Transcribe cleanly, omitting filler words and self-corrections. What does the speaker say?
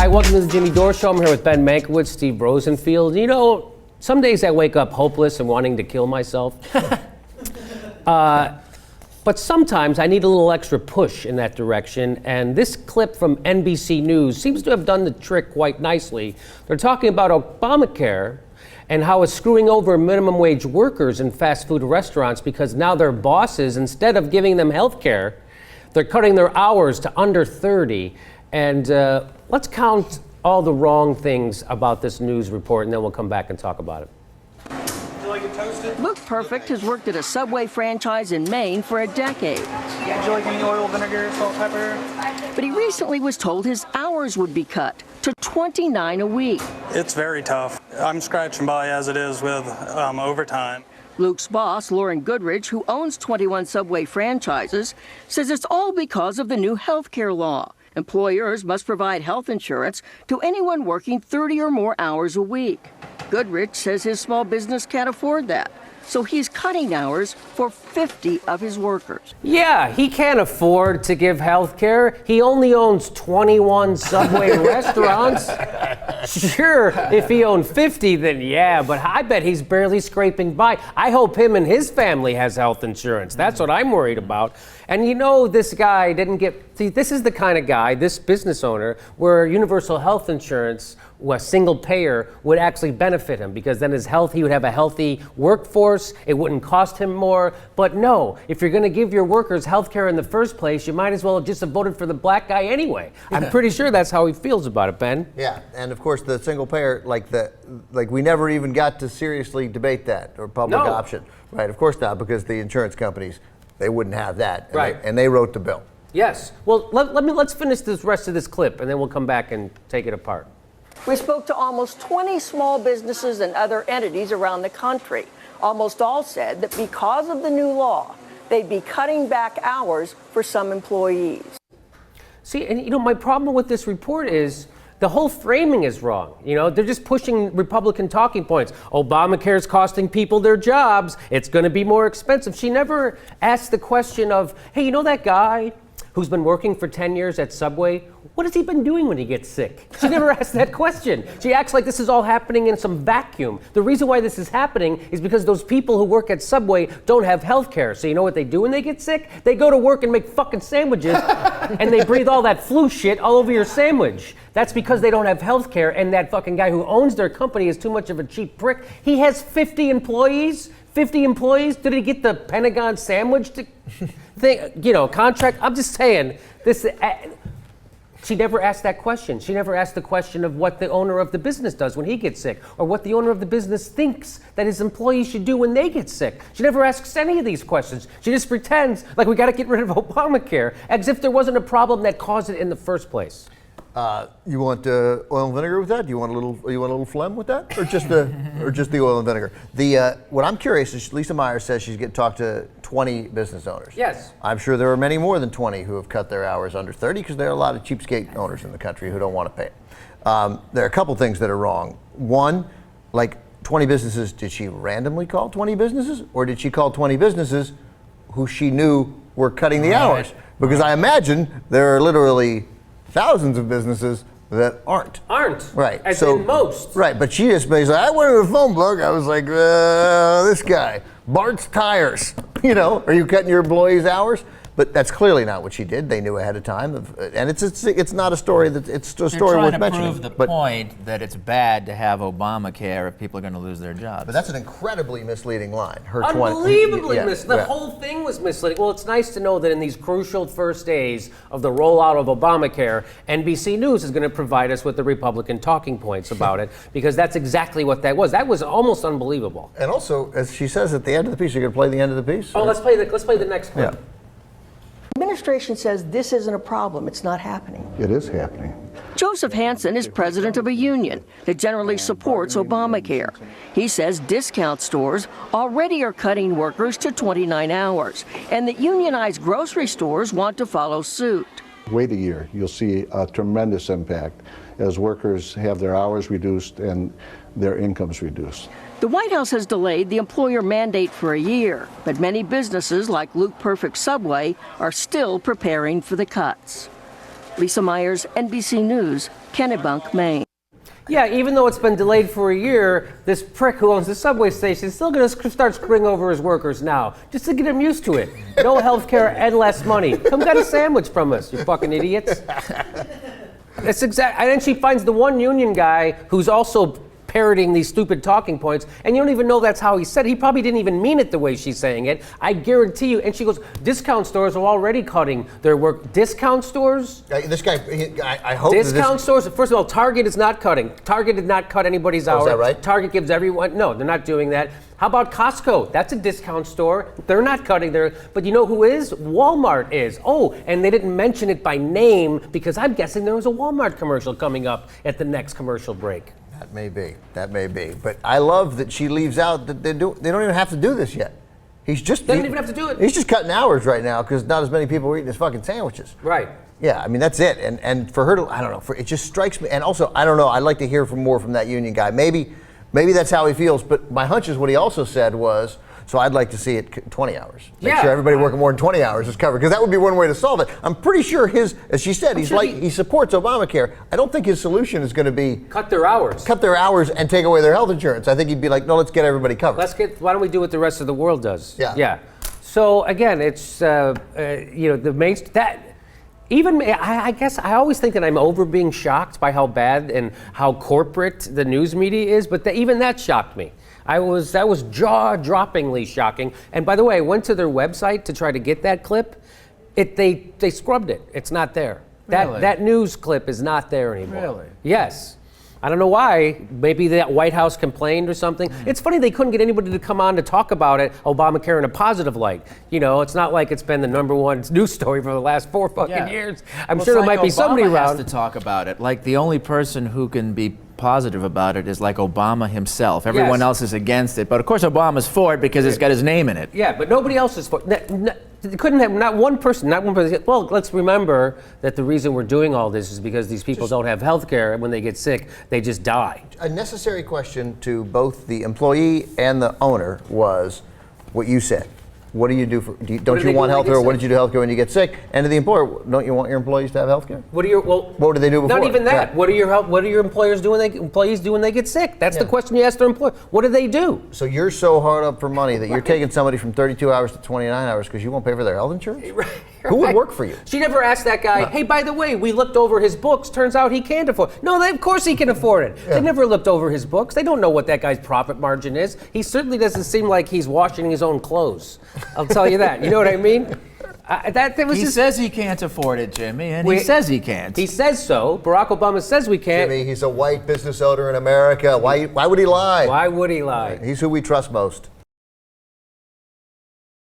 Hi, welcome to the Jimmy Dore Show. I'm here with Ben Mankiewicz, Steve Rosenfield. You know, some days I wake up hopeless and wanting to kill myself. But sometimes I need a little extra push in that direction, and this clip from NBC News seems to have done the trick quite nicely. They're talking about Obamacare and how it's screwing over minimum wage workers in fast food restaurants because now their bosses, instead of giving them health care, they're cutting their hours to under 30. And let's count all the wrong things about this news report, and then we'll come back and talk about it. Would you like it toasted? Luke Perfect has worked at a Subway franchise in Maine for a decade. Yeah, would you like any oil, vinegar, salt, pepper? But he recently was told his hours would be cut to 29 a week. It's very tough. I'm scratching by as it is with overtime. Luke's boss, Lauren Goodrich, who owns 21 Subway franchises, says it's all because of the new health care law. Employers must provide health insurance to anyone working 30 or more hours a week. Goodrich says his small business can't afford that, so he's cutting hours for 50 of his workers. Yeah, he can't afford to give health care. He only owns 21 Subway restaurants. Sure, if he owned 50, then yeah, but I bet he's barely scraping by. I hope him and his family has health insurance. That's what I'm worried about. And you know, this guy didn't get, see, this is the kind of guy, this business owner, where universal health insurance, a single payer, would actually benefit him because then he would have a healthy workforce, it wouldn't cost him more. But no, if you're gonna give your workers health care in the first place, you might as well have just voted for the black guy anyway. Yeah. I'm pretty sure that's how he feels about it, Ben. Yeah, and of course the single payer, like we never even got to seriously debate that, or public option. Right, of course not, because the insurance companies, they wouldn't have that, and right. They wrote the bill. Yes. Well, let's finish this rest of this clip, and then we'll come back and take it apart. We spoke to almost 20 small businesses and other entities around the country. Almost all said that because of the new law, they'd be cutting back hours for some employees. See, and you know, my problem with this report is the whole framing is wrong. You know, they're just pushing Republican talking points. Obamacare is costing people their jobs. It's going to be more expensive. She never asked the question of, hey, you know that guy who's been working for 10 years at Subway? What has he been doing when he gets sick? She never asked that question. She acts like this is all happening in some vacuum. The reason why this is happening is because those people who work at Subway don't have health care. So you know what they do when they get sick? They go to work and make fucking sandwiches and they breathe all that flu shit all over your sandwich. That's because they don't have health care, and that fucking guy who owns their company is too much of a cheap prick. He has 50 employees. 50 employees? Did he get the Pentagon sandwich contract? I'm just saying, this. She never asked that question. She never asked the question of what the owner of the business does when he gets sick, or what the owner of the business thinks that his employees should do when they get sick. She never asks any of these questions. She just pretends like we got to get rid of Obamacare, as if there wasn't a problem that caused it in the first place. You want oil and vinegar with that? Do you want a little phlegm with that, or just the oil and vinegar? What I'm curious is Lisa Meyers says she's going to talk to 20 business owners. Yes. I'm sure there are many more than 20 who have cut their hours under 30 because there are a lot of cheapskate owners in the country who don't want to pay it. There are a couple things that are wrong. One, like 20 businesses, did she randomly call 20 businesses, or did she call 20 businesses who she knew were cutting the hours? Because I imagine there are literally thousands of businesses that aren't. Right. As in most. Right, but she just basically, I went to the phone book, I was like, this guy, Bart's Tires, are you cutting your employees' hours? But that's clearly not what she did. They knew ahead of time, and it's not a story it's a story worth mentioning. They're trying to prove the point that it's bad to have Obamacare if people are going to lose their jobs. But that's an incredibly misleading line. Unbelievably misleading. The whole thing was misleading. Well, it's nice to know that in these crucial first days of the rollout of Obamacare, NBC News is going to provide us with the Republican talking points about it, because that's exactly what that was. That was almost unbelievable. And also, as she says at the end of the piece, you're going to play the end of the piece? Oh, let's play the next clip. Yeah. The administration says this isn't a problem. It's not happening. It is happening. Joseph Hansen is president of a union that generally supports Obamacare. He says discount stores already are cutting workers to 29 hours, and that unionized grocery stores want to follow suit. Wait a year, you'll see a tremendous impact as workers have their hours reduced and their incomes reduced. The White House has delayed the employer mandate for a year, but many businesses like Luke Perfect Subway are still preparing for the cuts. Lisa Meyers, NBC News, Kennebunk, Maine. Yeah, even though it's been delayed for a year, this prick who owns the subway station is still going to start screwing over his workers now, just to get them used to it. No health care and less money. Come get a sandwich from us, you fucking idiots. That's exact. And then she finds the one union guy who's also parroting these stupid talking points, and you don't even know that's how he said it. He probably didn't even mean it the way she's saying it. I guarantee you. And she goes, discount stores are already cutting their work. Discount stores? This guy, I hope Discount stores? First of all, Target is not cutting. Target did not cut anybody's hours. Is that right? Target gives everyone, no, they're not doing that. How about Costco? That's a discount store. They're not cutting their, but you know who is? Walmart is. Oh, and they didn't mention it by name because I'm guessing there was a Walmart commercial coming up at the next commercial break. That may be. But I love that she leaves out that they don't even have to do this yet. They don't even have to do it. He's just cutting hours right now because not as many people are eating his fucking sandwiches. Right. Yeah, I mean, that's it. And for her to, I don't know, it just strikes me. And also, I don't know, I'd like to hear more from that union guy. Maybe that's how he feels. But my hunch is what he also said was, so I'd like to see it 20 hours. Make sure everybody working more than 20 hours is covered, because that would be one way to solve it. I'm pretty sure as she said, he supports Obamacare. I don't think his solution is going to be cut their hours and take away their health insurance. I think he'd be like, no, let's get everybody covered. Why don't we do what the rest of the world does? Yeah. So again, it's the main even I guess I always think that I'm over being shocked by how bad and how corporate the news media is, but even that shocked me. That was jaw-droppingly shocking. And by the way, I went to their website to try to get that clip. They scrubbed it. It's not there. Really? That news clip is not there anymore. Really? Yes. I don't know why. Maybe that White House complained or something. It's funny they couldn't get anybody to come on to talk about it, Obamacare, in a positive light. You know, it's not like it's been the #1 news story for the last 4 fucking years. I'm sure there might be somebody around to talk about it. Like, the only person who can be positive about it is like Obama himself. Everyone else is against it, but of course Obama's for it because it's got his name in it. Yeah, but nobody else is for it. Couldn't have not one person. Well, let's remember that the reason we're doing all this is because these people don't have health care, and when they get sick, they just die. A necessary question to both the employee and the owner was what you said. What do you do don't you want health care? What did you do health care when you get sick? And to the employer, don't you want your employees to have health care? What do they do before? Not even that. Yeah. What do your employees do when they get sick? That's the question you ask their employer. What do they do? So you're so hard up for money that you're taking somebody from 32 hours to 29 hours because you won't pay for their health insurance? Right. Who would work for you? She never asked that guy, hey, by the way, we looked over his books. Turns out he can't afford it. No, of course he can afford it. Yeah. They never looked over his books. They don't know what that guy's profit margin is. He certainly doesn't seem like he's washing his own clothes. I'll tell you that. You know what I mean? He says he can't afford it, Jimmy, and he says he can't. He says so. Barack Obama says we can't. Jimmy, he's a white business owner in America. Why would he lie? Why would he lie? He's who we trust most.